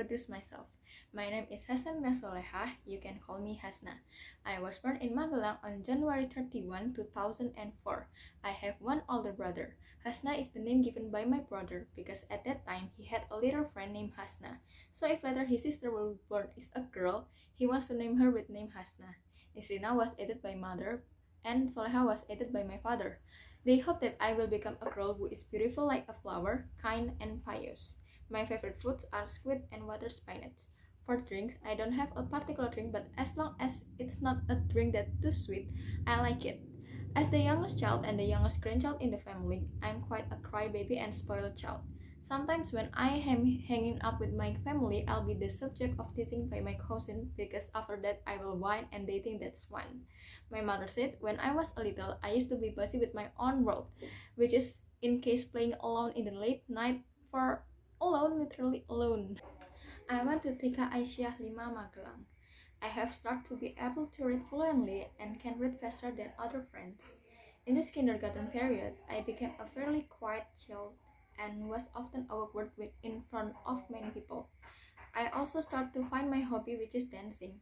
introduce myself. My name is Hasna Sholehah. You can call me Hasna. I was born in Magelang on January 31, 2004. I have one older brother. Hasna is the name given by my brother because at that time he had a little friend named Hasna. So if later his sister will be born is a girl, he wants to name her with name Hasna. Nisrina was added by mother and Sholehah was added by my father. They hope that I will become a girl who is beautiful like a flower, kind and pious. My favorite foods are squid and water spinach. For drinks, I don't have a particular drink, but as long as it's not a drink that's too sweet, I like it. As the youngest child and the youngest grandchild in the family, I'm quite a crybaby and spoiled child. Sometimes when I am hanging up with my family, I'll be the subject of teasing by my cousin because after that I will whine and they think that's fun. My mother said when I was a little, I used to be busy with my own world, which is in case playing alone in the late night for alone, literally alone. I went to TK Aisyah 5 Magelang. I have started to be able to read fluently and can read faster than other friends. In this kindergarten period, I became a fairly quiet child and was often awkward in front of many people. I also started to find my hobby, which is dancing.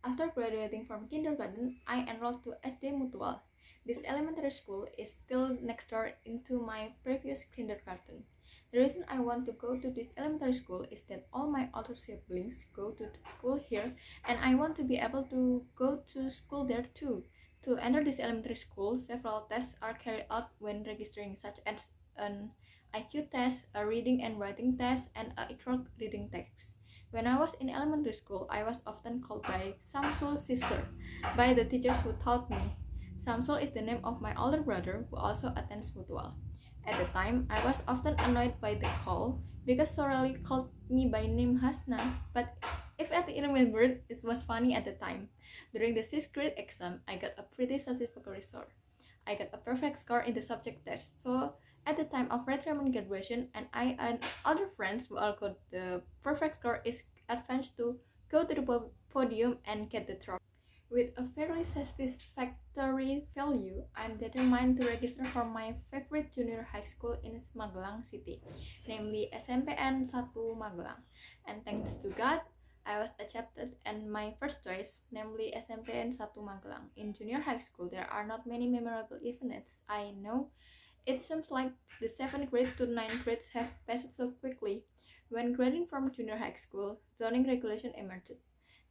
After graduating from kindergarten, I enrolled to SD Mutual. This elementary school is still next door into my previous kindergarten. The reason I want to go to this elementary school is that all my older siblings go to school here and I want to be able to go to school there too. To enter this elementary school, several tests are carried out when registering, such as an IQ test, a reading and writing test, and a Iqra reading test. When I was in elementary school, I was often called by Samsul's sister, by the teachers who taught me. Samsul is the name of my older brother who also attends Mutual. At the time, I was often annoyed by the call because Soreli called me by name Hasna, but if I remember, it was funny at the time. During the 6th grade exam, I got a pretty satisfactory score. I got a perfect score in the subject test, so at the time of retirement graduation, and I and other friends who all got the perfect score is advanced to go to the podium and get the trophy. With a fairly satisfactory value, I'm determined to register for my favorite junior high school in Magelang City, namely SMPN 1 Magelang. And thanks to God, I was accepted and my first choice, namely SMPN 1 Magelang. In junior high school, there are not many memorable events. I know it seems like the 7th grade to 9th grades have passed so quickly. When grading from junior high school, zoning regulation emerged,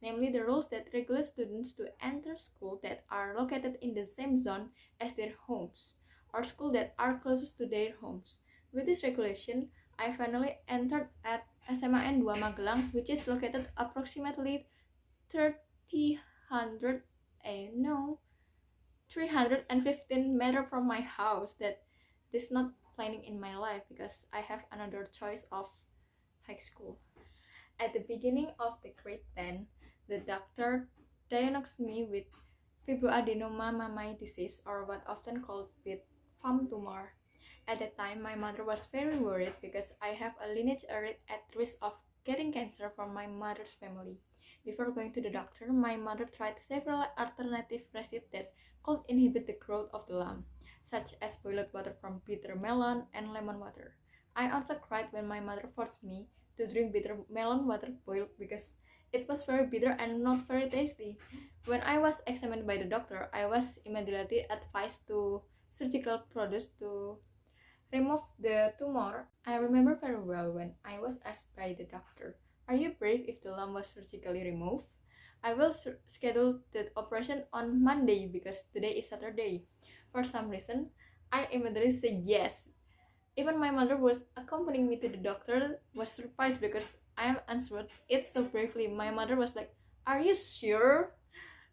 namely the rules that regulate students to enter schools that are located in the same zone as their homes, or schools that are closest to their homes. With this regulation, I finally entered at SMAN 2 Magelang, which is located approximately 315 meters from my house. That is not planning in my life because I have another choice of high school. At the beginning of the grade 10, the doctor diagnosed me with fibroadenoma mammary disease, or what often called with FAM tumor. At the time, my mother was very worried because I have a lineage at risk of getting cancer from my mother's family. Before going to the doctor, my mother tried several alternative recipes that could inhibit the growth of the lump, such as boiled water from bitter melon and lemon water. I also cried when my mother forced me to drink bitter melon water boiled because it was very bitter and not very tasty. When I was examined by the doctor, I was immediately advised to surgical procedure to remove the tumor. I remember very well when I was asked by the doctor, "Are you brave if the lump was surgically removed?" I will schedule the operation on Monday because today is Saturday. For some reason, I immediately said yes. Even my mother was accompanying me to the doctor was surprised because I am answered it so bravely. My mother was like, "Are you sure?"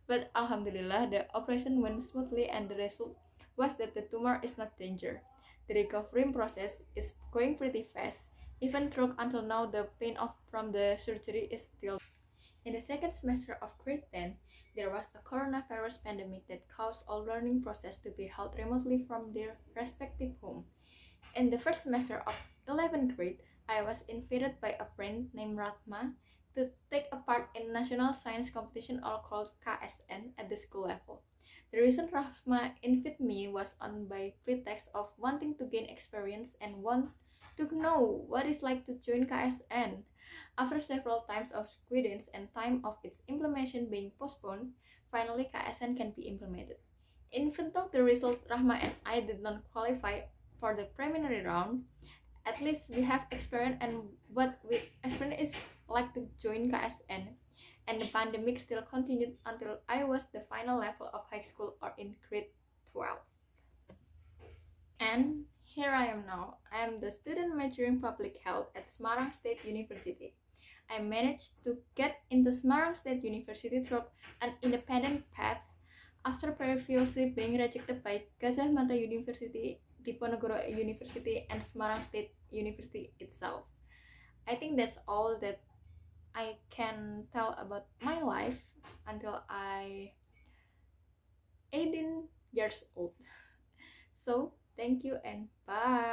But Alhamdulillah, the operation went smoothly and the result was that the tumor is not danger. The recovery process is going pretty fast. Even though until now the pain from the surgery is still. In the second semester of grade 10, there was a coronavirus pandemic that caused all learning process to be held remotely from their respective home. In the first semester of 11th grade, I was invited by a friend named Ratma to take a part in national science competition, or called KSN, at the school level. The reason Ratma invited me was on by pretext of wanting to gain experience and want to know what it's like to join KSN. After several times of guidance and time of its implementation being postponed, finally KSN can be implemented. Even though the result Rahma and I did not qualify for the preliminary round, at least we have experience, and what we experience is like to join KSN, and the pandemic still continued until I was the final level of high school or in grade 12. And here I am now. I am the student majoring public health at Semarang State University. I managed to get into Semarang State University through an independent path after previously being rejected by Gajah Mada University, Diponegoro University, and Semarang State University itself. I think that's all that I can tell about my life until I 18 years old. So thank you and bye.